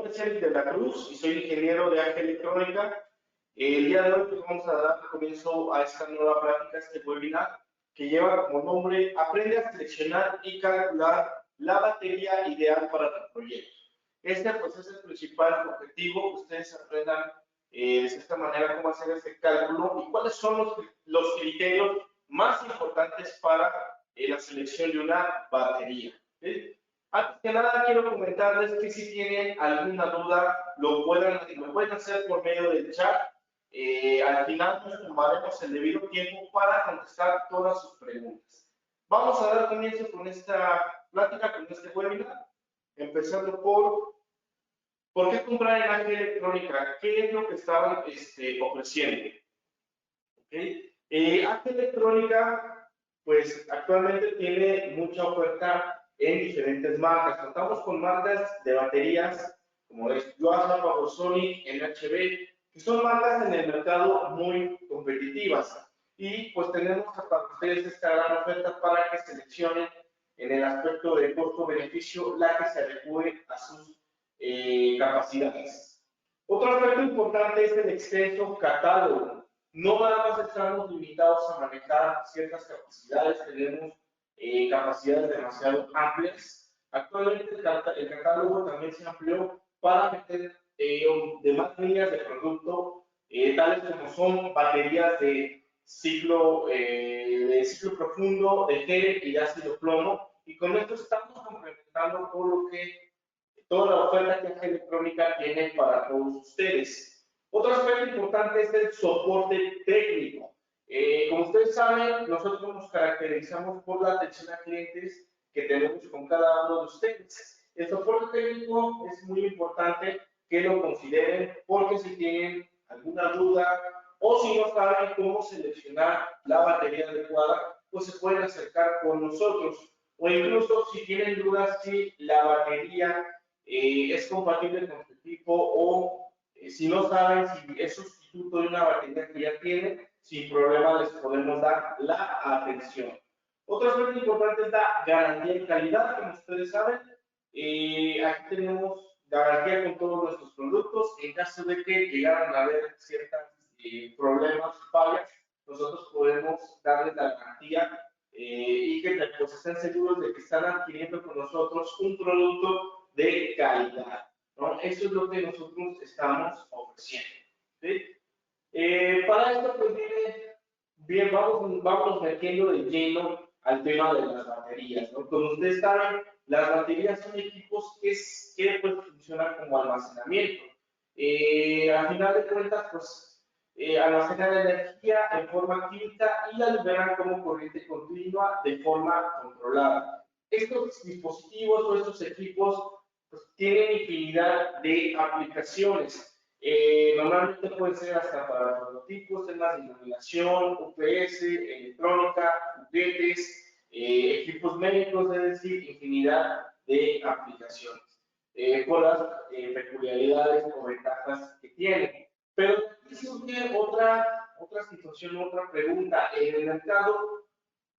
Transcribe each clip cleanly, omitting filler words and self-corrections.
nombre es Eric de la Cruz y soy ingeniero de AG Electrónica. El día de hoy pues, vamos a dar comienzo a esta nueva práctica, este webinar, que lleva como nombre Aprende a seleccionar y calcular la batería ideal para tu proyecto. Este pues es el principal objetivo, que ustedes aprendan de esta manera cómo hacer este cálculo y cuáles son los criterios más importantes para la selección de una batería. ¿Sí? Antes que nada, quiero comentarles que si tienen alguna duda, lo pueden hacer por medio del chat. Al final nos tomaremos el debido tiempo para contestar todas sus preguntas. Vamos a dar comienzo con esta plática, con este webinar, empezando ¿por qué comprar en AG Electrónica? ¿Qué es lo que estaban ofreciendo? ¿Okay? AG Electrónica, pues actualmente tiene mucha oferta en diferentes marcas. Contamos con marcas de baterías como es Yuasa, Powersonic, NHB, que son marcas en el mercado muy competitivas. Y pues tenemos para ustedes esta gran oferta para que seleccionen en el aspecto de costo-beneficio la que se adecue a sus capacidades. Otro aspecto importante es el extenso catálogo. No nada más estamos limitados a manejar ciertas capacidades, tenemos capacidades demasiado amplias. Actualmente el catálogo también se amplió para meter demás líneas de producto, tales como son baterías de ciclo profundo, de gel y de ácido plomo, y con esto estamos complementando toda la oferta que AG Electrónica tiene para todos ustedes. Otro aspecto importante es el soporte técnico. Como ustedes saben, nosotros nos caracterizamos por la atención a clientes que tenemos con cada uno de ustedes. El soporte técnico es muy importante que lo consideren porque si tienen alguna duda o si no saben cómo seleccionar la batería adecuada, pues se pueden acercar con nosotros. O incluso si tienen dudas si la batería es compatible con su equipo o si no saben si es sustituto de una batería que ya tienen, sin problema les podemos dar la atención. Otro aspecto importante es la garantía y calidad, como ustedes saben. Aquí tenemos garantía con todos nuestros productos. En caso de que llegaran a haber ciertos problemas, fallas, nosotros podemos darles la garantía y que pues, estén seguros de que están adquiriendo con nosotros un producto de calidad, ¿no? Eso es lo que nosotros estamos ofreciendo. ¿Sí? Para esto, pues bien, vamos metiendo de lleno al tema de las baterías, ¿no? Como ustedes saben, las baterías son equipos que pues, funcionan como almacenamiento. Al final de cuentas, pues, almacenan energía en forma química y la liberan como corriente continua de forma controlada. Estos dispositivos o estos equipos pues, tienen infinidad de aplicaciones. Normalmente puede ser hasta para prototipos, temas de iluminación, UPS, electrónica, juguetes, equipos médicos, es decir, infinidad de aplicaciones por las peculiaridades o ventajas que tiene. Pero aquí surge otra situación, otra pregunta. En el mercado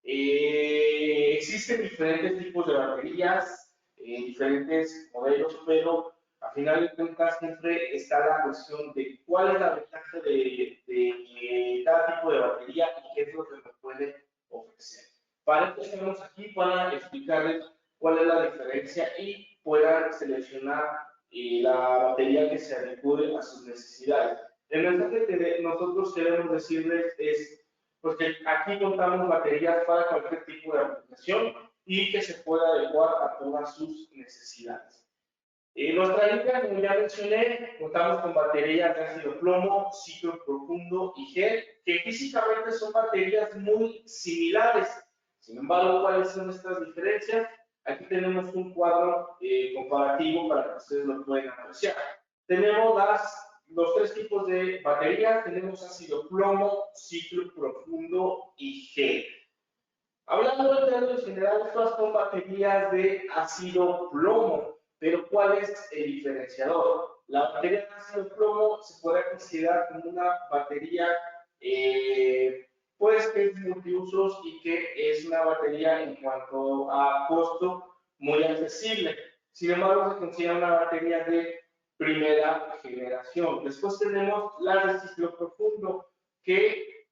existen diferentes tipos de baterías, diferentes modelos, pero a final de cuentas siempre está la cuestión de cuál es la ventaja de cada tipo de batería y qué es lo que nos puede ofrecer. Para esto estamos aquí para explicarles cuál es la diferencia y puedan seleccionar la batería que se adecue a sus necesidades. El mensaje que nosotros queremos decirles es pues que aquí contamos baterías para cualquier tipo de aplicación y que se pueda adecuar a todas sus necesidades. Nuestra línea, como ya mencioné, contamos con baterías de ácido plomo, ciclo profundo y gel, que físicamente son baterías muy similares. Sin embargo, ¿cuáles son estas diferencias? Aquí tenemos un cuadro comparativo para que ustedes lo puedan apreciar. Tenemos los tres tipos de baterías, tenemos ácido plomo, ciclo profundo y gel. Hablando en términos generales, todas son baterías de ácido plomo. Pero ¿cuál es el diferenciador? La batería de ácido plomo se puede considerar como una batería pues que es multiusos y que es una batería en cuanto a costo muy accesible. Sin embargo, se considera una batería de primera generación. Después tenemos las de ciclo profundo, que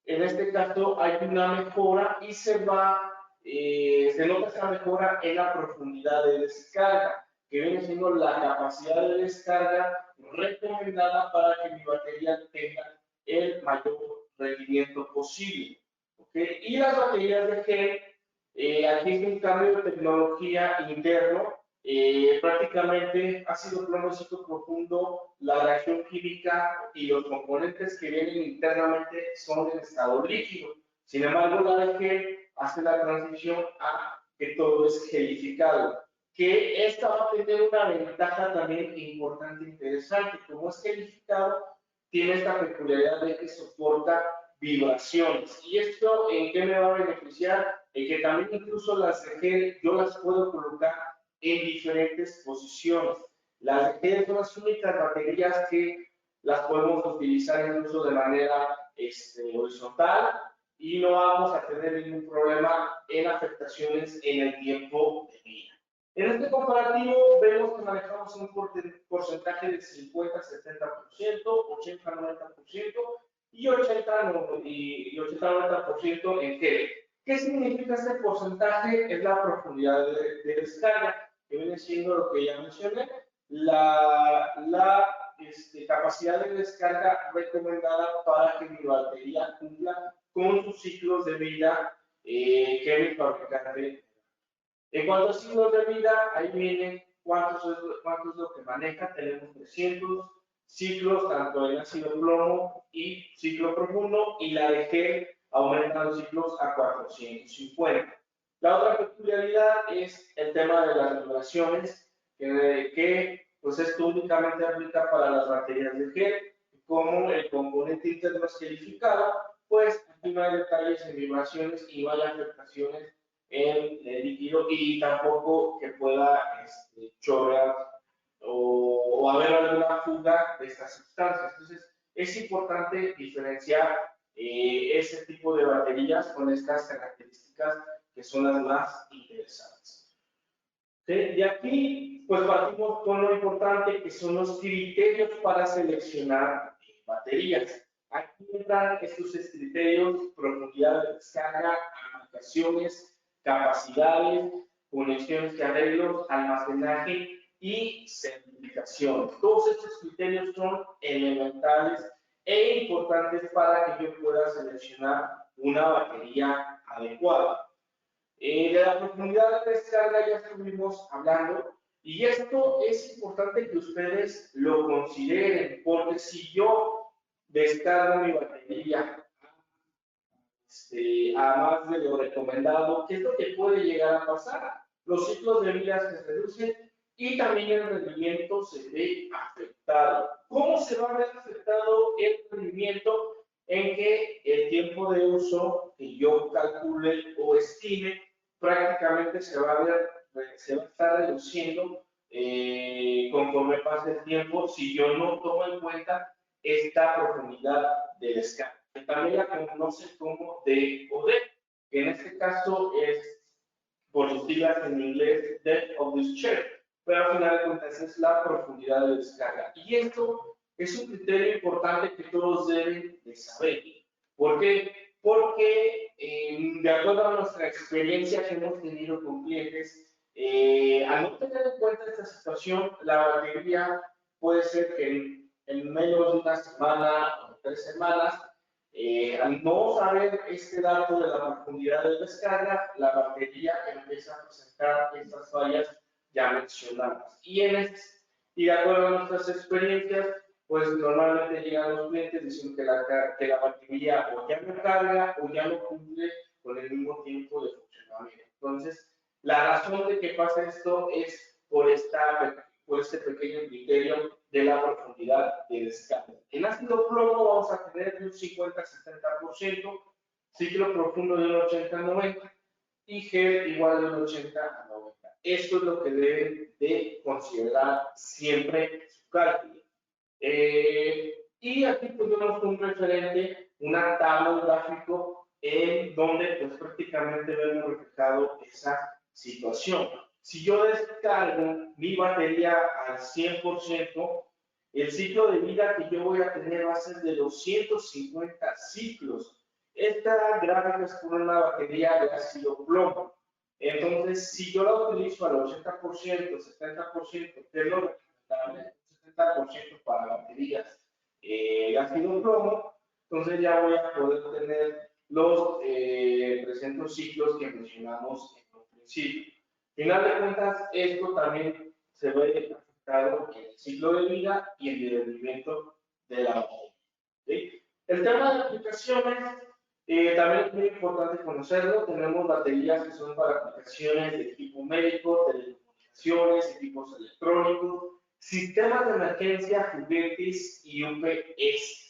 en este caso hay una mejora y se nota esa mejora en la profundidad de descarga, que viene siendo la capacidad de descarga recomendada para que mi batería tenga el mayor rendimiento posible. ¿Okay? Y las baterías de gel, aquí es un cambio de tecnología interno. Prácticamente ácido plomo ciclo profundo, la reacción química y los componentes que vienen internamente son en estado líquido. Sin embargo, la de gel hace la transición a que todo es gelificado. Que esta va a tener una ventaja también importante e interesante. Como es gelificado, tiene esta peculiaridad de que soporta vibraciones. ¿Y esto en qué me va a beneficiar? En que también incluso las de gel yo las puedo colocar en diferentes posiciones. Las de gel son las únicas baterías que las podemos utilizar incluso de manera horizontal y no vamos a tener ningún problema en afectaciones en el tiempo de vida. En este comparativo vemos que manejamos un porcentaje de 50-70%, 80-90% y 80-90% en gel. ¿Qué significa este porcentaje? Es la profundidad de descarga, que viene siendo lo que ya mencioné, la capacidad de descarga recomendada para que mi batería cumpla con sus ciclos de vida que mi fabricante. En cuanto a ciclos de vida, ahí vienen cuántos es lo que maneja. Tenemos 300 ciclos, tanto en ácido plomo y ciclo profundo, y la de gel aumenta los ciclos a 450. La otra peculiaridad es el tema de las vibraciones, que pues esto únicamente aplica para las baterías de gel. Como el componente interno es gelificado, pues aquí no hay detalles en vibraciones y no hay afectaciones en el líquido y tampoco que pueda chorrear o haber alguna fuga de estas sustancias. Entonces, es importante diferenciar ese tipo de baterías con estas características que son las más interesantes. ¿Sí? Y aquí, pues partimos con lo importante que son los criterios para seleccionar baterías. Aquí entran estos criterios: profundidad de descarga, aplicaciones, capacidades, conexiones de arreglos, almacenaje y certificación. Todos estos criterios son elementales e importantes para que yo pueda seleccionar una batería adecuada. De la profundidad de descarga ya estuvimos hablando, y esto es importante que ustedes lo consideren, porque si yo descargo mi batería a más de lo recomendado, ¿qué es lo que puede llegar a pasar? Los ciclos de vida se reducen y también el rendimiento se ve afectado. ¿Cómo se va a ver afectado el rendimiento? En que el tiempo de uso que yo calcule o estime prácticamente se va a estar reduciendo conforme pase el tiempo si yo no tomo en cuenta esta profundidad de descarga. También la conoce como DOD, que en este caso es, por sus siglas en inglés, Depth of Discharge, pero al final de cuentas es la profundidad de descarga. Y esto es un criterio importante que todos deben de saber. ¿Por qué? Porque de acuerdo a nuestra experiencia que hemos tenido con clientes, al no tener en cuenta esta situación, la batería puede ser que en menos de una semana o 3 semanas, al no saber este dato de la profundidad de descarga, la batería empieza a presentar estas fallas ya mencionadas. Y de acuerdo a nuestras experiencias, pues normalmente llegan los clientes diciendo que la batería o ya no carga o ya no cumple con el mismo tiempo de funcionamiento. Entonces, la razón de que pasa esto es por este pequeño criterio de la profundidad de descarga. En ácido plomo vamos a tener de un 50-70%, ciclo profundo de un 80-90% y gel igual de un 80-90%. Esto es lo que deben de considerar siempre su cálculo. Y aquí pues vemos un referente, una tabla, un gráfico en donde pues prácticamente vemos reflejado esa situación. si yo descargo mi batería al 100%, el ciclo de vida que yo voy a tener va a ser de 250 ciclos. Esta gráfica es por una batería de ácido plomo. Entonces, si yo la utilizo al 80%, 70%, que es lo recomendable, 70% para baterías de ácido plomo, entonces ya voy a poder tener los 300 ciclos que mencionamos en un principio. Al final de cuentas, esto también se ve afectado en el ciclo de vida y en el rendimiento de la batería. ¿Sí? El tema de aplicaciones también es muy importante conocerlo. Tenemos baterías que son para aplicaciones de equipo médico, telecomunicaciones, equipos electrónicos, sistemas de emergencia, juguetes y UPS.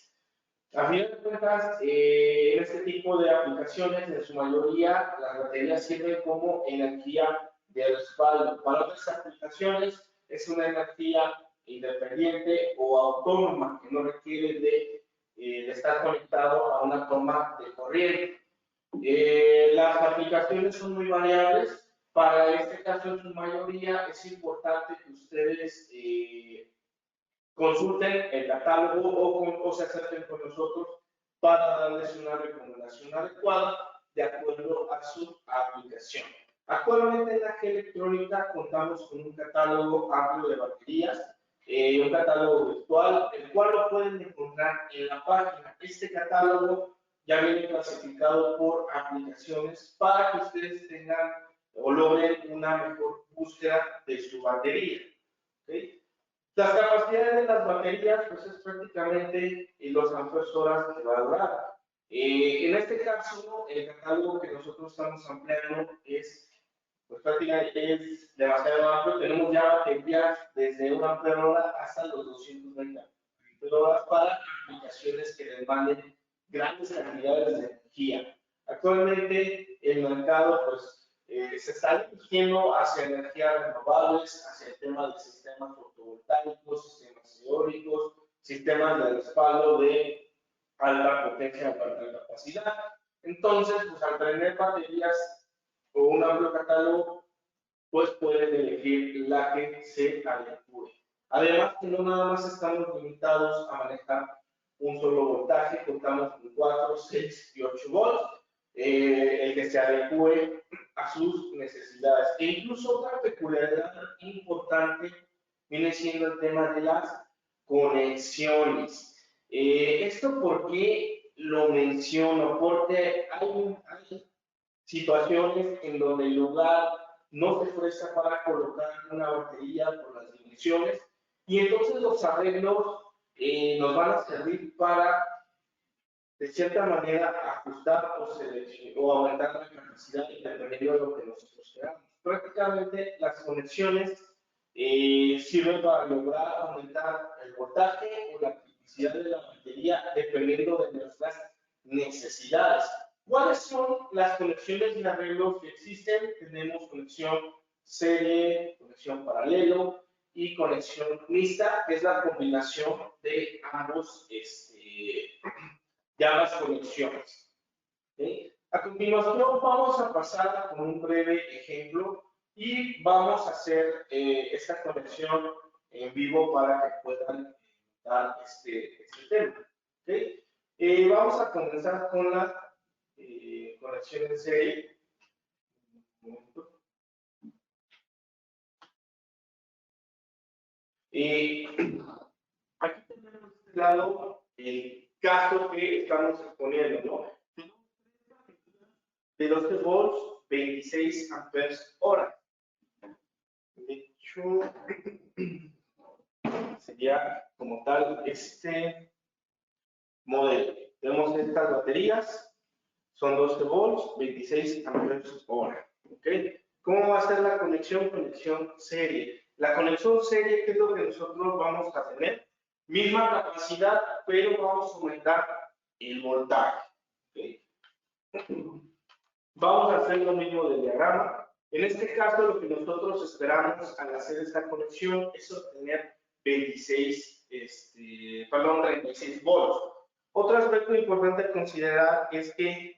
A fin de cuentas, en este tipo de aplicaciones, en su mayoría, las baterías sirven como energía de respaldo. Para otras aplicaciones, es una energía independiente o autónoma que no requiere de estar conectado a una toma de corriente. Las aplicaciones son muy variables. Para este caso, en su mayoría, es importante que ustedes consulten el catálogo o se acerquen con nosotros para darles una recomendación adecuada de acuerdo a su aplicación. Actualmente en la G-Electrónica contamos con un catálogo amplio de baterías, un catálogo virtual, el cual lo pueden encontrar en la página. Este catálogo ya viene clasificado por aplicaciones para que ustedes tengan o logren una mejor búsqueda de su batería. ¿Okay? Las capacidades de las baterías, pues es prácticamente los amperes horas que va a durar. En este caso, el catálogo que nosotros estamos ampliando es, pues prácticamente es demasiado amplio. Tenemos ya baterías desde 1 ampere hora hasta los 220 ampere horas para aplicaciones que demanden grandes cantidades de energía. Actualmente el mercado, pues, se está dirigiendo hacia energías renovables, hacia el tema de sistemas fotovoltaicos, sistemas eólicos, sistemas de respaldo de alta potencia o alta capacidad. Entonces, pues al tener baterías o un amplio catálogo, pues pueden elegir la que se adecue. Además, que no nada más estamos limitados a manejar un solo voltaje, contamos con 4, 6 y 8 volts, el que se adecue a sus necesidades. E incluso otra peculiaridad importante viene siendo el tema de las conexiones. ¿Esto por qué lo menciono? Porque hay situaciones en donde el lugar no se presta para colocar una batería por las dimensiones y entonces los arreglos nos van a servir para, de cierta manera, ajustar o aumentar la capacidad dependiendo de lo que nosotros queramos. Prácticamente las conexiones sirven para lograr aumentar el voltaje o la capacidad de la batería dependiendo de nuestras necesidades. ¿Cuáles son las conexiones y arreglos que existen? Tenemos conexión serie, conexión paralelo y conexión mixta, que es la combinación de ambos ambas conexiones. ¿Okay? A continuación vamos a pasar con un breve ejemplo y vamos a hacer esta conexión en vivo para que puedan dar este tema. ¿Okay? Vamos a comenzar con la conexión en serie. Un momento. Aquí tenemos este lado el caso que estamos exponiendo, ¿no? De 12 volts, 26 amperes hora. De hecho, sería como tal este modelo. Tenemos estas baterías, son 12 volts, 26 amperes hora. ¿Ok? ¿Cómo va a ser la conexión? Conexión serie. La conexión serie, ¿qué es lo que nosotros vamos a tener? Misma capacidad, pero vamos a aumentar el voltaje. ¿Okay? Vamos a hacer lo mismo del diagrama. En este caso, lo que nosotros esperamos al hacer esta conexión es obtener 36 volts. Otro aspecto importante a considerar es que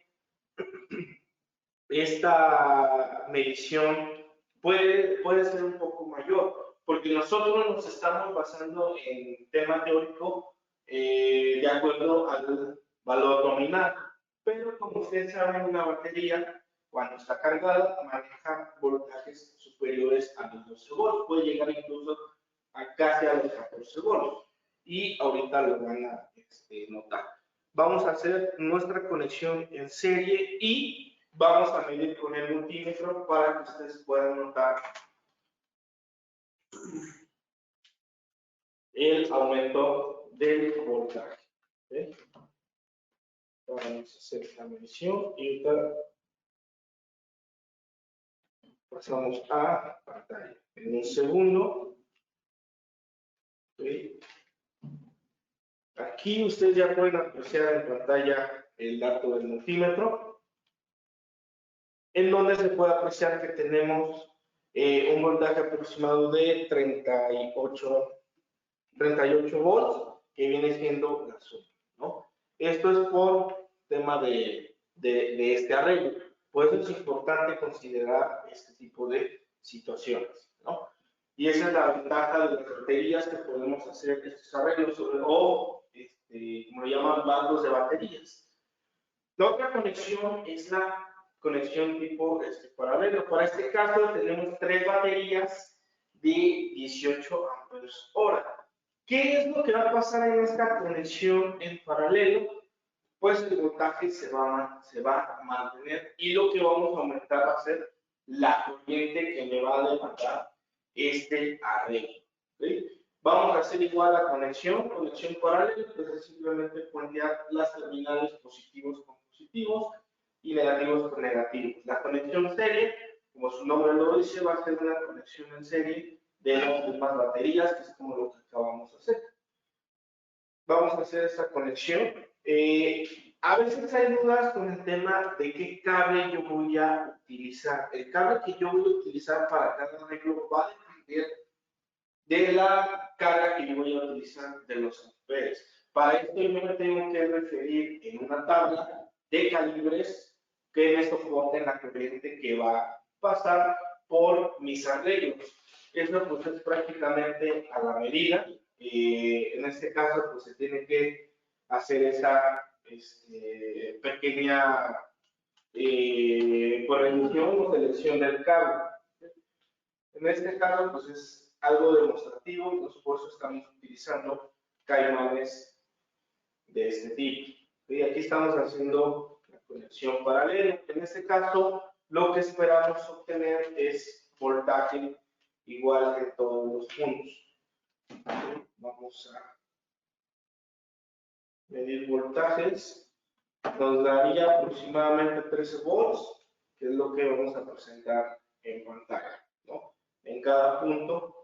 esta medición puede ser un poco mayor, porque nosotros nos estamos basando en tema teórico de acuerdo al valor nominal, pero como ustedes saben, una batería, cuando está cargada, maneja voltajes superiores a los 12 volts, puede llegar incluso a casi a los 14 volts, y ahorita lo van a notar. Vamos a hacer nuestra conexión en serie y vamos a medir con el multímetro para que ustedes puedan notar el aumento del voltaje. ¿Okay? Vamos a hacer la medición y ahorita pasamos a pantalla. En un segundo. ¿Okay? Aquí ustedes ya pueden apreciar en pantalla el dato del multímetro, en donde se puede apreciar que tenemos un voltaje aproximado de 38 volts, que viene siendo la suma, ¿no? Esto es por tema de este arreglo. Por eso es importante considerar este tipo de situaciones, ¿no? Y esa es la ventaja de las baterías, que podemos hacer estos arreglos, o como lo llaman, bancos de baterías. La otra conexión es la conexión tipo paralelo. Para este caso tenemos 3 baterías de 18 amperes hora. ¿Qué es lo que va a pasar en esta conexión en paralelo? Pues el voltaje se va a mantener, y lo que vamos a aumentar va a ser la corriente que me va a demandar este arreglo. ¿Okay? Vamos a hacer igual la conexión paralela, pues es simplemente puentear las terminales positivos con positivos y negativos con negativos. La conexión serie, como su nombre lo dice, va a ser una conexión en serie de las mismas baterías, que es como lo que acabamos de hacer. Vamos a hacer esta conexión. A veces hay dudas con el tema de qué cable yo voy a utilizar. El cable que yo voy a utilizar para cada arreglo va a depender de la carga que yo voy a utilizar de los amperes. Para esto yo me tengo que referir en una tabla de calibres que me soporten la corriente que va a pasar por mis arreglos. Eso pues es prácticamente a la medida. En este caso pues se tiene que hacer esa pequeña corrección o selección del cable. En este caso pues es algo demostrativo, pues por eso estamos utilizando caimanes de este tipo. Y aquí estamos haciendo la conexión paralela. En este caso, lo que esperamos obtener es voltaje igual en todos los puntos. Vamos a medir voltajes. Nos daría aproximadamente 13 volts, que es lo que vamos a presentar en pantalla, ¿no? En cada punto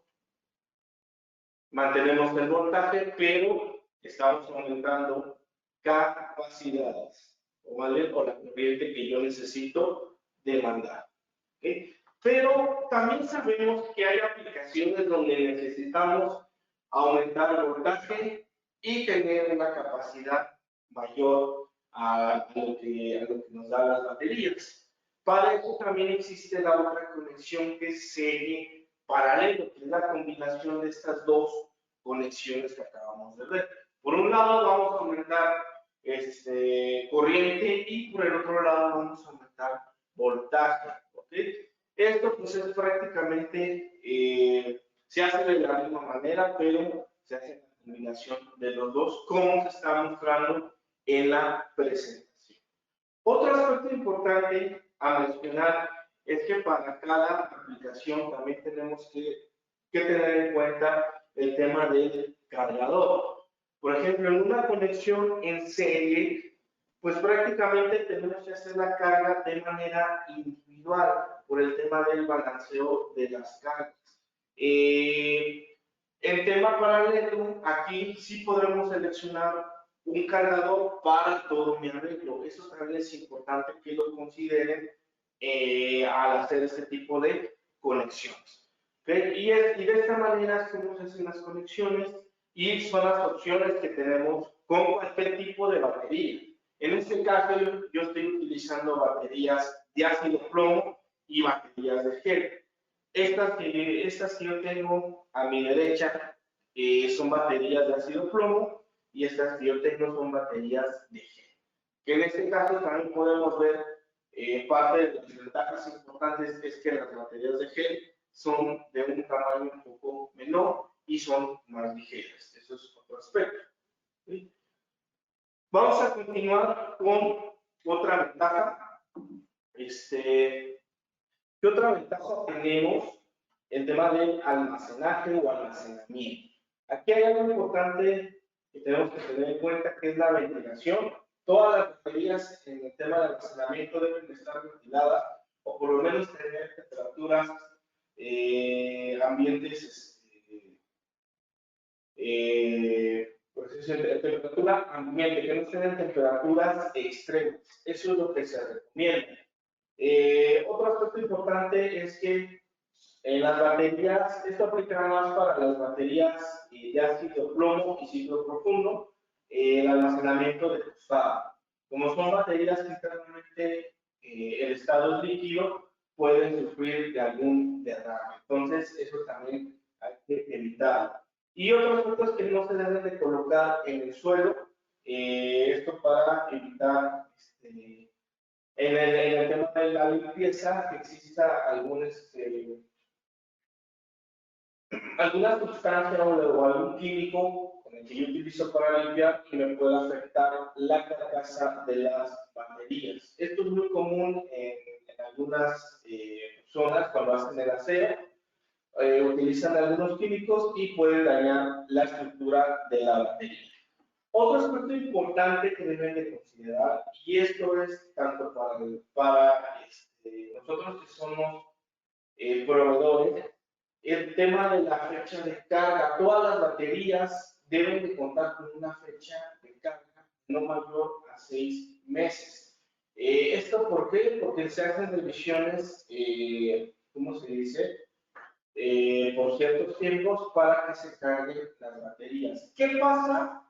mantenemos el voltaje, pero estamos aumentando capacidades, o más bien con la corriente que yo necesito demandar. ¿Okay? Pero también sabemos que hay aplicaciones donde necesitamos aumentar el voltaje y tener una capacidad mayor a lo que nos dan las baterías. Para eso también existe la otra conexión, que es serie paralelo, que es la combinación de estas dos conexiones que acabamos de ver. Por un lado vamos a aumentar corriente, y por el otro lado vamos a aumentar voltaje. ¿Okay? Esto pues es prácticamente, se hace de la misma manera, pero se hace la combinación de los dos, como se está mostrando en la presentación. Otro aspecto importante a mencionar es que para cada aplicación también tenemos que tener en cuenta el tema del cargador. Por ejemplo, en una conexión en serie, pues prácticamente tenemos que hacer la carga de manera individual por el tema del balanceo de las cargas. En tema paralelo, aquí sí podremos seleccionar un cargador para todo mi arreglo. Eso también es importante que lo consideren al hacer este tipo de conexiones. ¿Okay? Y de esta manera es como se hacen las conexiones, y son las opciones que tenemos con cualquier tipo de batería. En este caso yo estoy utilizando baterías de ácido plomo y baterías de gel. Estas que yo tengo a mi derecha son baterías de ácido plomo y estas que yo tengo son baterías de gel. Que en este caso también podemos ver parte de las ventajas importantes es que las baterías de gel son de un tamaño un poco menor y son más ligeras. Eso es otro aspecto. ¿Sí? Vamos a continuar con otra ventaja. ¿Qué otra ventaja tenemos? El tema del almacenaje o almacenamiento. Aquí hay algo importante que tenemos que tener en cuenta, que es la ventilación. Todas las baterías en el tema de almacenamiento deben estar ventiladas o por lo menos tener temperaturas ambientes, pues temperatura ambiente, que no estén en temperaturas extremas. Eso es lo que se recomienda. Otro aspecto importante es que en las baterías, esto aplica más para las baterías de ácido plomo y ciclo profundo, el almacenamiento de costado. Como son baterías que internamente el estado es líquido, pueden sufrir de algún derrame. Entonces, eso también hay que evitar. Y otros puntos que no se deben de colocar en el suelo, esto para evitar en el tema de la limpieza, que exista alguna sustancia o algún químico con el que yo utilizo para limpiar que me pueda afectar la carcasa de las baterías. Esto es muy común en algunas zonas cuando hacen el aseo. Utilizan algunos químicos y pueden dañar la estructura de la batería. Otro aspecto importante que deben de considerar, y esto es tanto para nosotros que somos proveedores, el tema de la fecha de carga. Todas las baterías deben de contar con una fecha de carga no mayor a 6 meses. ¿Esto por qué? Porque se hacen revisiones, ¿cómo se dice? Por ciertos tiempos para que se carguen las baterías. ¿Qué pasa?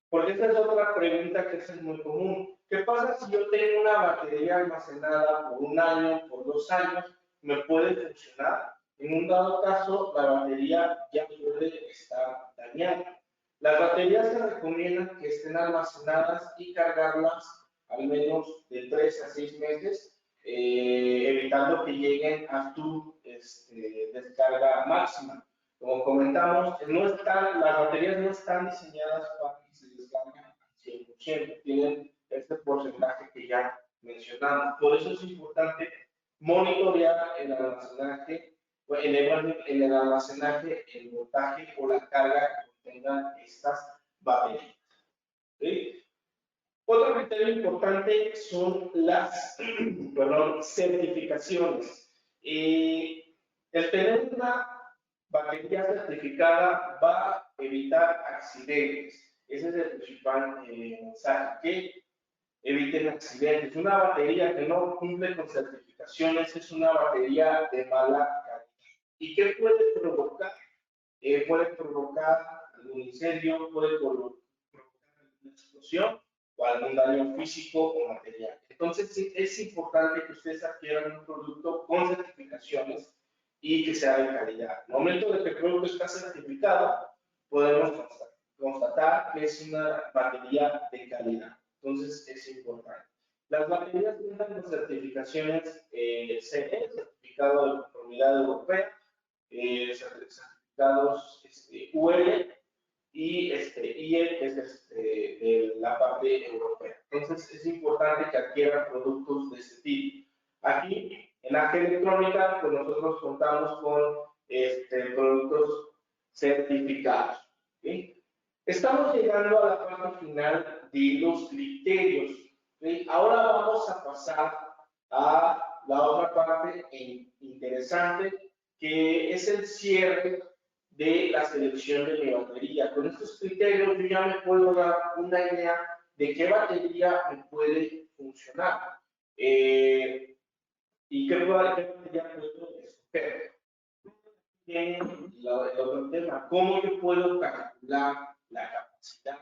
Porque esta es otra pregunta que es muy común. ¿Qué pasa si yo tengo una batería almacenada por 1 año, por 2 años? ¿Me puede funcionar? En un dado caso, la batería ya puede estar dañada. Las baterías se recomiendan que estén almacenadas y cargarlas al menos de 3 a 6 meses, evitando que lleguen a tu descarga máxima. Como comentamos, las baterías no están diseñadas para que se descarguen al 100%, tienen este porcentaje que ya mencionamos. Por eso es importante monitorear el almacenaje, en el almacenaje, el voltaje o la carga que contengan estas baterías. ¿Sí? Otro criterio importante son las certificaciones. El tener una batería certificada va a evitar accidentes. Ese es el principal mensaje, que eviten accidentes. Una batería que no cumple con certificaciones es una batería de mala calidad. ¿Y qué puede provocar? Puede provocar algún incendio, puede provocar una explosión o algún daño físico o material. Entonces, sí, es importante que ustedes adquieran un producto con certificaciones y que sea de calidad. En el momento de que el producto está certificado, podemos constatar que es una batería de calidad. Entonces, es importante. Las baterías cuentan con certificaciones CE, certificado de conformidad europea, certificados UL y IE, es de la parte europea. Entonces, es importante que adquieran productos de este tipo. Aquí, en AG Electrónica, pues nosotros contamos con productos certificados. ¿Sí? Estamos llegando a la parte final de los criterios. ¿Sí? Ahora vamos a pasar a la otra parte interesante, que es el cierre de la selección de mi batería. Con estos criterios yo ya me puedo dar una idea de qué batería me puede funcionar y qué batería puedo escoger. El otro tema, cómo yo puedo calcular la capacidad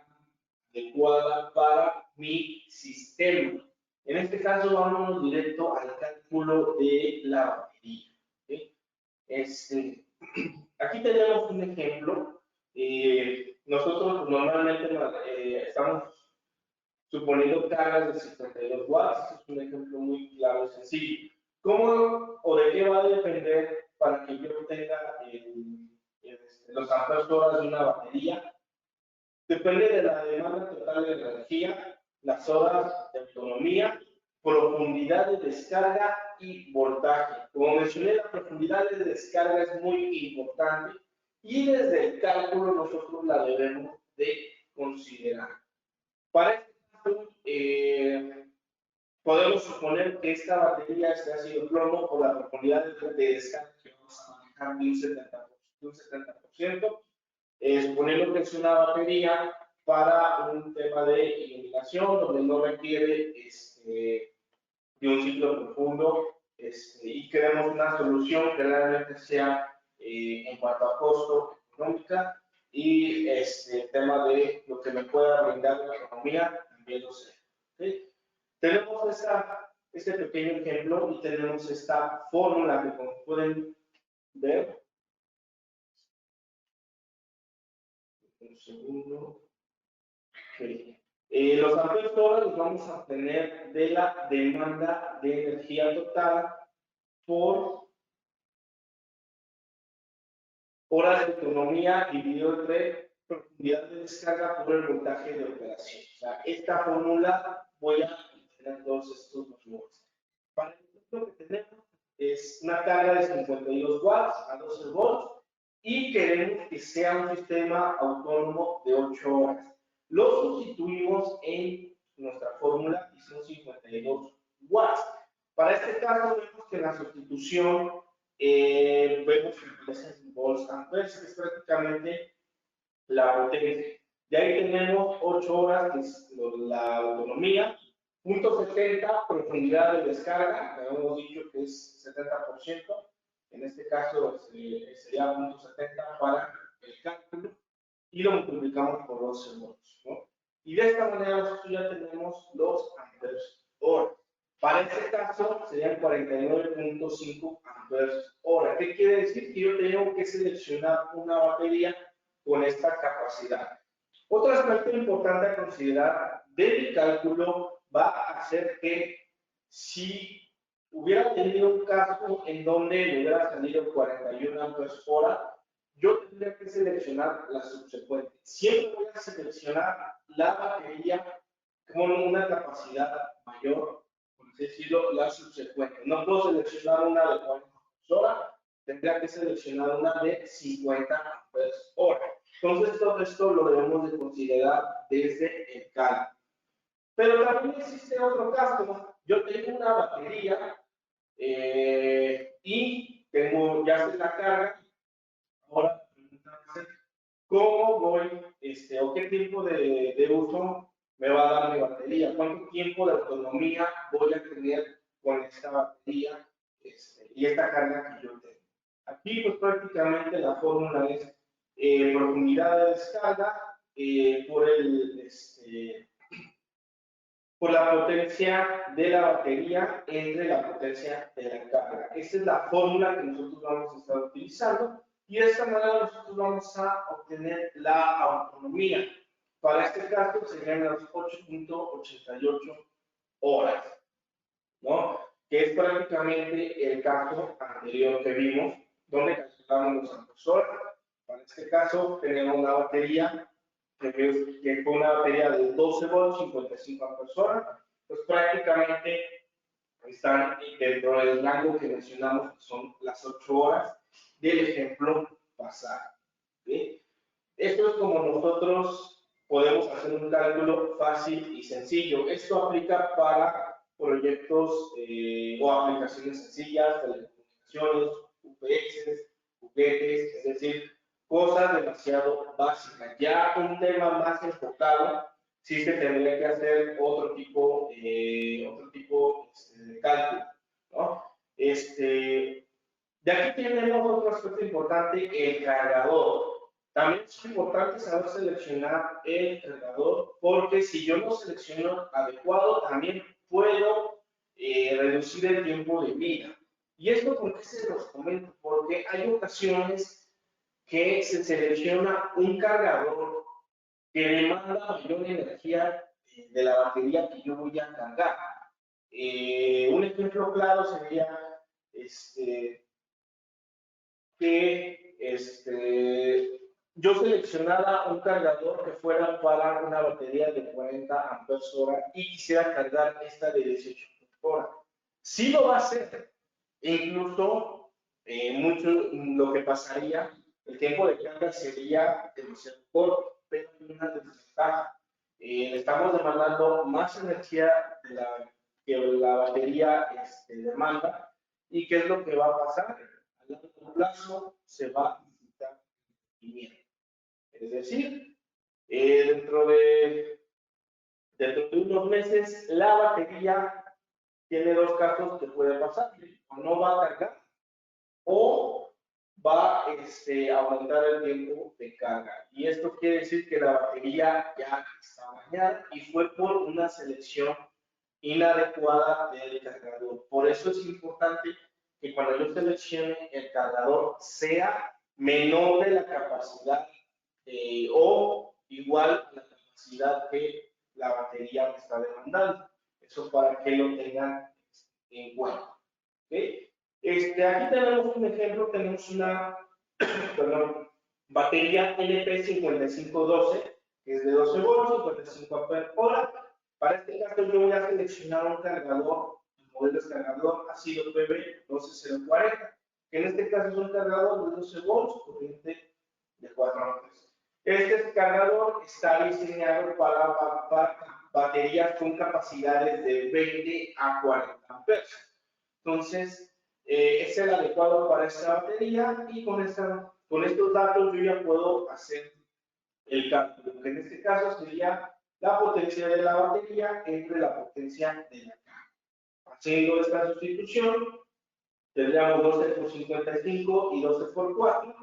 adecuada para mi sistema. En este caso vamos directo al cálculo de la batería. ¿Sí? Aquí tenemos un ejemplo. Nosotros normalmente estamos suponiendo cargas de 52 watts. Es un ejemplo muy claro y sencillo. ¿Cómo o de qué va a depender para que yo obtenga los amperes horas de una batería? Depende de la demanda total de energía, las horas de autonomía, profundidad de descarga y voltaje. Como mencioné, la profundidad de descarga es muy importante y desde el cálculo nosotros la debemos de considerar. Para este caso, podemos suponer que esta batería es de ácido plomo por la profundidad de descarga que vamos a manejar de un 70%. Suponiendo que es una batería para un tema de iluminación, donde no requiere de un ciclo profundo, y queremos una solución que realmente sea en cuanto a costo económica y el tema de lo que me pueda brindar la economía, también lo sé. ¿Okay? Tenemos este pequeño ejemplo y tenemos esta fórmula que como pueden ver. Un segundo. Okay. Los amperes hora los vamos a obtener de la demanda de energía total por horas de autonomía dividido entre profundidad de descarga por el voltaje de operación. O sea, esta fórmula voy a obtener todos estos valores. Para el ejemplo que tenemos es una carga de 52 watts a 12 volts y queremos que sea un sistema autónomo de 8 horas. Lo sustituimos en nuestra fórmula y son 52 watts. Para este caso vemos que la sustitución vemos que es en volts amperes, que es prácticamente la potencia. Y ahí tenemos 8 horas, que es la autonomía, punto 70, profundidad de descarga, que hemos dicho que es 70%, en este caso sería punto 70 para el cálculo, y lo multiplicamos por 12 volts, ¿no? Y de esta manera nosotros ya tenemos los amperes hora. Para este caso serían 49.5 amperes hora. ¿Qué quiere decir? Que yo tengo que seleccionar una batería con esta capacidad. Otro aspecto importante a considerar de mi cálculo va a ser que si hubiera tenido un caso en donde me hubiera salido 41 amperes hora, yo tendría que seleccionar la subsecuente. Siempre voy a seleccionar la batería con una capacidad mayor, por así decirlo, la subsecuente. No puedo seleccionar una de 40 horas, tendría que seleccionar una de 50 amperes hora. Entonces, todo esto lo debemos de considerar desde el cálculo. Pero también existe otro caso. Yo tengo una batería y tengo ya se la carga. Ahora, ¿cómo voy o qué tipo de uso me va a dar mi batería? ¿Cuánto tiempo de autonomía voy a tener con esta batería y esta carga que yo tengo? Aquí, pues prácticamente la fórmula es profundidad de descarga por la potencia de la batería entre la potencia de la carga. Esta es la fórmula que nosotros vamos a estar utilizando y de esta manera nosotros vamos a obtener la autonomía. Para este caso serían las 8.88 horas, ¿no? Que es prácticamente el caso anterior que vimos, donde calculamos los amperes hora. Para este caso tenemos una batería que fue una batería de 12 volts, 55 amperes hora, pues prácticamente están dentro del rango que mencionamos, que son las 8 horas del ejemplo pasado. ¿Sí? Esto es como nosotros podemos hacer un cálculo fácil y sencillo. Esto aplica para proyectos o aplicaciones sencillas, telecomunicaciones, UPS, juguetes, es decir, cosas demasiado básicas. Ya un tema más enfocado, sí se tendría que hacer otro tipo de cálculo, ¿no? De aquí tenemos otro aspecto importante, el cargador. También es importante saber seleccionar el cargador, porque si yo no selecciono adecuado, también puedo reducir el tiempo de vida. ¿Y esto por qué se los comento? Porque hay ocasiones que se selecciona un cargador que demanda mayor energía de la batería que yo voy a cargar. Un ejemplo claro sería que yo seleccionara un cargador que fuera para una batería de 40 amperes hora y quisiera cargar esta de 18 horas. Sí lo va a hacer. Incluso mucho lo que pasaría, el tiempo de carga sería demasiado corto, pero hay una desventaja. Estamos demandando más energía de que la batería demanda. ¿Y qué es lo que va a pasar? A largo plazo se va a necesitar rendimiento. Es decir, dentro de unos meses, la batería tiene dos casos que puede pasar. O no va a cargar o va a aumentar el tiempo de carga. Y esto quiere decir que la batería ya está dañada y fue por una selección inadecuada del cargador. Por eso es importante que cuando yo seleccione el cargador sea menor de la capacidad o igual a la capacidad que la batería me está demandando. Eso para que lo tengan en cuenta. ¿Okay? Aquí tenemos un ejemplo, tenemos una batería LP5512, que es de 12 volts, 55 amperes hora. Para este caso yo voy a seleccionar un cargador, el modelo de cargador ha sido PB12040, que en este caso es un cargador de 12 volts, corriente de 4 amperes. Este cargador está diseñado para baterías con capacidades de 20 a 40 amperes. Entonces, es el adecuado para esta batería y con estos datos yo ya puedo hacer el cálculo, que en este caso sería la potencia de la batería entre la potencia de la carga. Haciendo esta sustitución, tendríamos 12 por 55 y 12 por 4.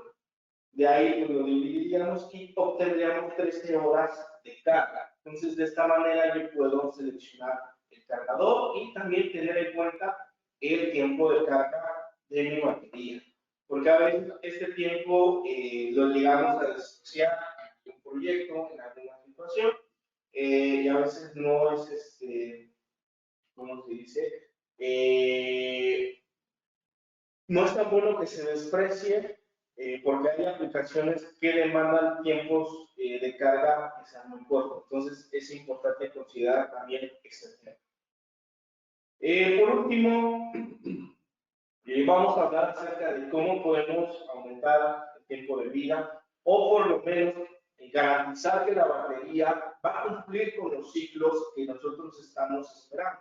De ahí pues, lo dividiríamos y obtendríamos 13 horas de carga. Entonces, de esta manera yo puedo seleccionar el cargador y también tener en cuenta el tiempo de carga de mi batería. Porque a veces este tiempo lo llegamos a disociar en un proyecto, en alguna situación, y a veces no es, ¿cómo se dice? No es tan bueno que se desprecie porque hay aplicaciones que demandan tiempos de carga que sean muy cortos. Entonces es importante considerar también este tema. Por último, vamos a hablar acerca de cómo podemos aumentar el tiempo de vida o por lo menos garantizar que la batería va a cumplir con los ciclos que nosotros estamos esperando.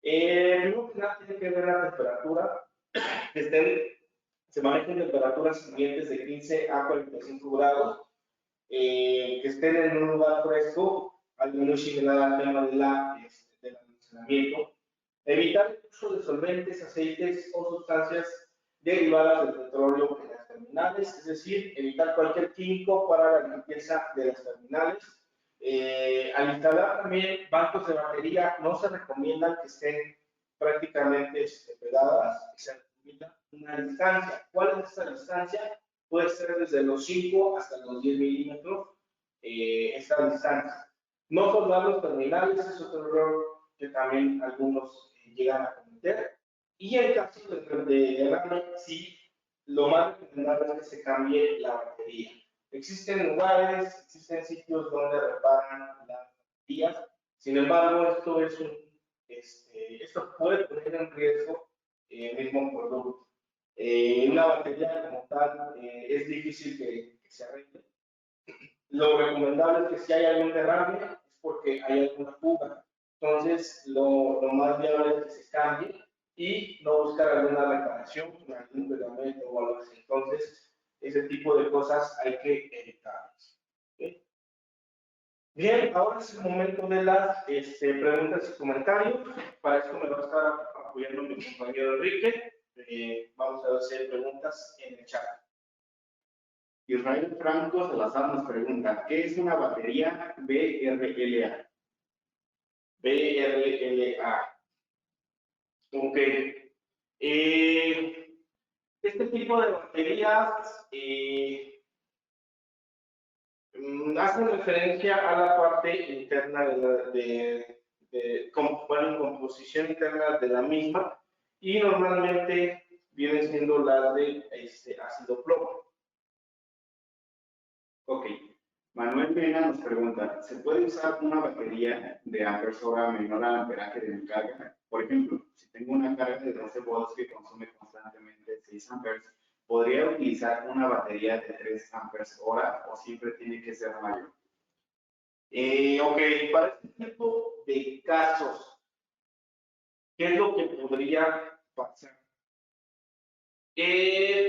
Primero que nada tiene que ver la temperatura, que se manejan temperaturas ambientes de 15 a 45 grados, que estén en un lugar fresco, algo muy similar al tema del almacenamiento. Evitar el uso de solventes, aceites o sustancias derivadas del petróleo en las terminales, es decir, evitar cualquier químico para la limpieza de las terminales. Al instalar también bancos de batería, no se recomienda que estén prácticamente pegadas, que se recomienda una distancia. ¿Cuál es esta distancia? Puede ser desde los 5 hasta los 10 milímetros esta distancia. No soldar los terminales es otro error que también algunos llegan a cometer. Y en caso de derrame, sí, lo más recomendable es que se cambie la batería. Existen lugares, existen sitios donde reparan las baterías. Sin embargo, esto puede poner en riesgo el mismo producto. Una batería como tal es difícil que se arregle. Lo recomendable es que si hay algún derrame es porque hay alguna fuga. Entonces, lo más viable es que se cambie y no buscar alguna reparación, algún pegamento o algo así. Entonces, ese tipo de cosas hay que evitarlas. ¿Okay? Bien, ahora es el momento de las preguntas y comentarios. Para esto me va a estar apoyando mi compañero Enrique. Vamos a hacer preguntas en el chat. Israel Franco Salazar nos pregunta, ¿qué es una batería BRLA? BRLA. Ok. tipo de baterías hacen referencia a la parte interna composición interna de la misma, y normalmente vienen siendo las de ácido plomo. Ok. Manuel Mena nos pregunta, ¿se puede usar una batería de amperes hora menor al amperaje de mi carga? Por ejemplo, si tengo una carga de 12 volts que consume constantemente 6 amperes, ¿podría utilizar una batería de 3 amperes hora o siempre tiene que ser mayor? Ok, para este tipo de casos, ¿qué es lo que podría pasar?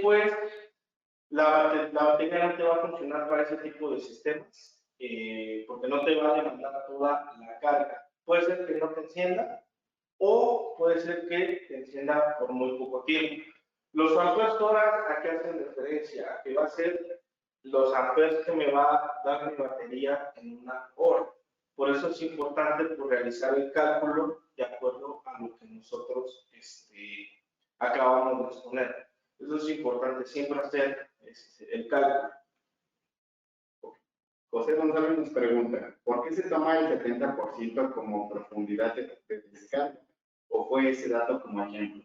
Pues la batería no te va a funcionar para ese tipo de sistemas, porque no te va a demandar toda la carga. Puede ser que no te encienda, o puede ser que te encienda por muy poco tiempo. Los amperes hora, ¿a qué hacen referencia? A que va a ser los amperes que me va a dar mi batería en una hora. Por eso es importante realizar el cálculo de acuerdo a lo que nosotros acabamos de exponer. Eso es importante, siempre hacer el cálculo. José González nos pregunta, ¿por qué se toma el 70% como profundidad de descarga? ¿O fue ese dato como ejemplo?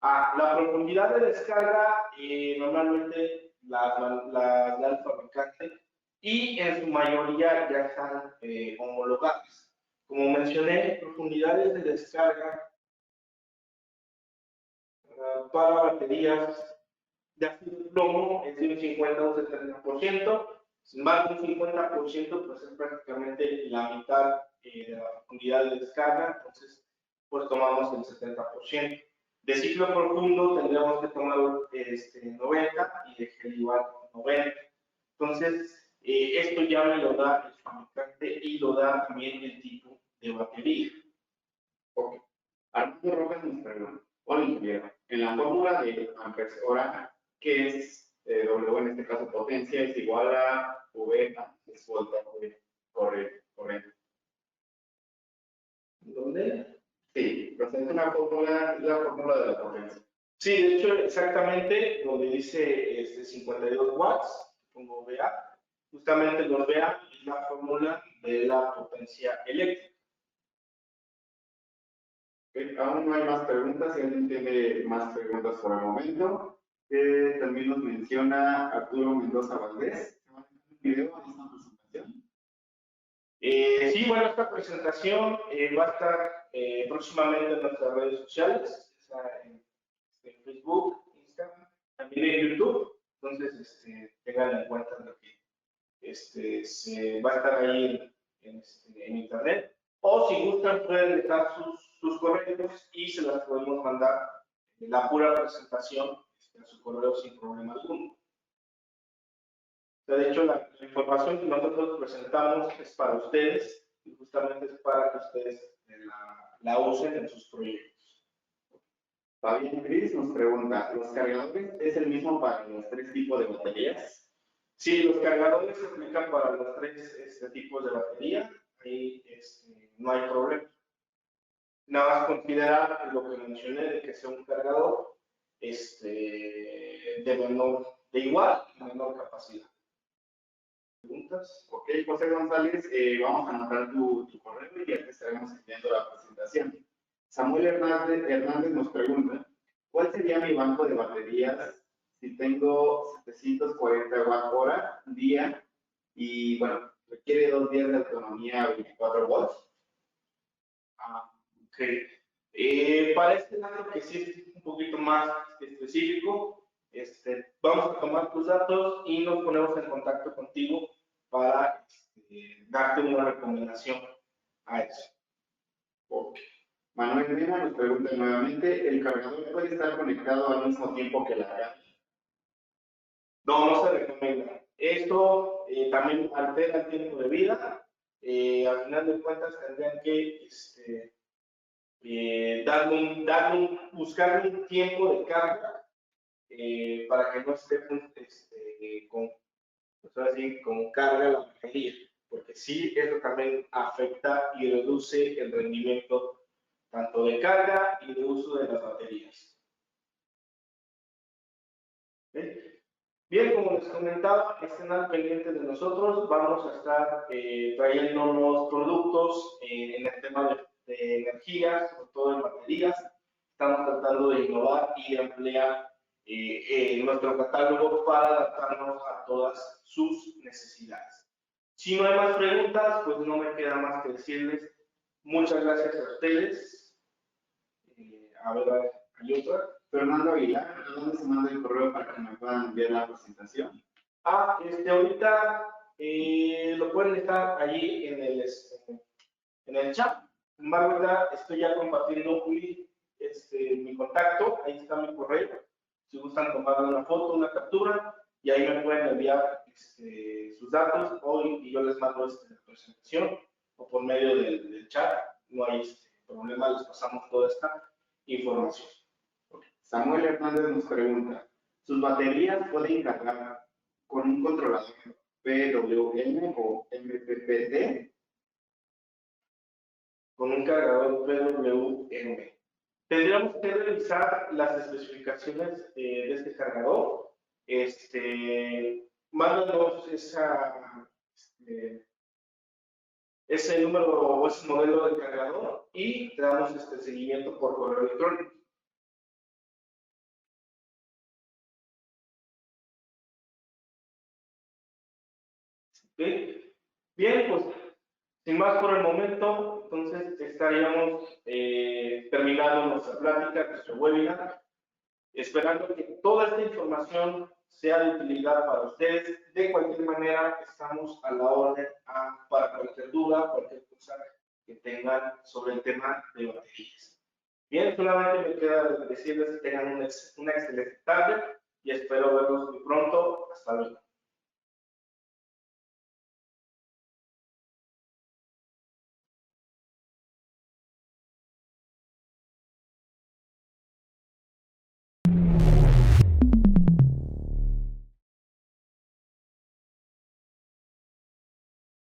La profundidad de descarga normalmente las da el fabricante, y en su mayoría ya están homologadas. Como mencioné, profundidades de descarga para baterías de ácido plomo es de un 50 o un 70%. Sin embargo, un 50% pues es prácticamente la mitad de la profundidad de descarga, entonces pues tomamos el 70%. De ciclo profundo tendríamos que tomar 90, y de gel igual 90. Entonces, esto ya me lo da el fabricante y lo da también el tipo de batería. Ok. Armando Rojas nos pregunta, hola ingeniero, en la fórmula de amperes hora, que es W en este caso potencia, es igual a V, es voltaje corriente. ¿Dónde? Sí, pero es una fórmula, la fórmula de la potencia. Sí, de hecho, exactamente donde dice 52 watts, pongo VA, justamente los VA es la fórmula de la potencia eléctrica. Okay, aún no hay más preguntas, si alguien tiene más preguntas por el momento. También nos menciona Arturo Mendoza Valdés. ¿Se va a hacer un video de esta presentación? Sí, bueno, esta presentación va a estar próximamente en nuestras redes sociales, en Facebook, Instagram, también en YouTube. Entonces, tengan en cuenta lo que se va a estar ahí en internet. O si gustan, pueden dejar sus correos y se las podemos mandar la pura presentación a su correo sin problema alguno. De hecho, la información que nosotros presentamos es para ustedes, y justamente es para que ustedes la usen en sus proyectos. Fabián Cris nos pregunta, ¿los cargadores es el mismo para los 3 tipos de baterías? Sí, los cargadores se aplican para los 3 tipos de batería, ahí no hay problema. Nada más considerar lo que mencioné, de que sea un cargador de igual y menor capacidad. ¿Preguntas? Ok, José González, vamos a anotar tu correo y ya te estaremos enviando la presentación. Samuel Hernández nos pregunta, ¿cuál sería mi banco de baterías si tengo 740 watt-hora día y, bueno, requiere 2 días de autonomía a 24 watts? Ok. Para este dato que sí es un poquito más específico, vamos a tomar tus datos y nos ponemos en contacto contigo para darte una recomendación a eso. Ok. Manuel Mena nos pregunta nuevamente, ¿el cargador puede estar conectado al mismo tiempo que la carga? No, no se recomienda. Esto también altera el tiempo de vida. Al final de cuentas tendrían que buscar un tiempo de carga para que no esté con carga la batería, porque sí, eso también afecta y reduce el rendimiento tanto de carga y de uso de las baterías. Bien, como les comentaba, estén al pendiente de nosotros. Vamos a estar trayendo nuevos productos en el tema de energías, sobre todo en baterías. Estamos tratando de innovar y de ampliar nuestro catálogo para adaptarnos a todas sus necesidades. Si no hay más preguntas, pues no me queda más que decirles muchas gracias a ustedes. A ver, hay otra. Fernando Aguilar, ¿a dónde se manda el correo para que me puedan enviar la presentación? Ahorita lo pueden dejar allí en el chat. Sin embargo, ahorita estoy ya compartiendo mi contacto, ahí está mi correo. Si gustan tomar una foto, una captura, y ahí me pueden enviar sus datos y yo les mando la presentación o por medio del chat. No hay problema, les pasamos toda esta información. Samuel Hernández nos pregunta, ¿sus baterías pueden cargar con un controlador PWM o MPPT? Con un cargador PWM. Tendríamos que revisar las especificaciones de este cargador. Mándanos ese número o ese modelo de cargador y te damos seguimiento por correo electrónico. ¿Okay? Bien, pues sin más por el momento, entonces estaríamos terminando nuestra plática, nuestro webinar, esperando que toda esta información sea de utilidad para ustedes. De cualquier manera, estamos a la orden para cualquier duda, cualquier cosa que tengan sobre el tema de baterías. Bien, solamente me queda decirles que tengan una excelente tarde y espero verlos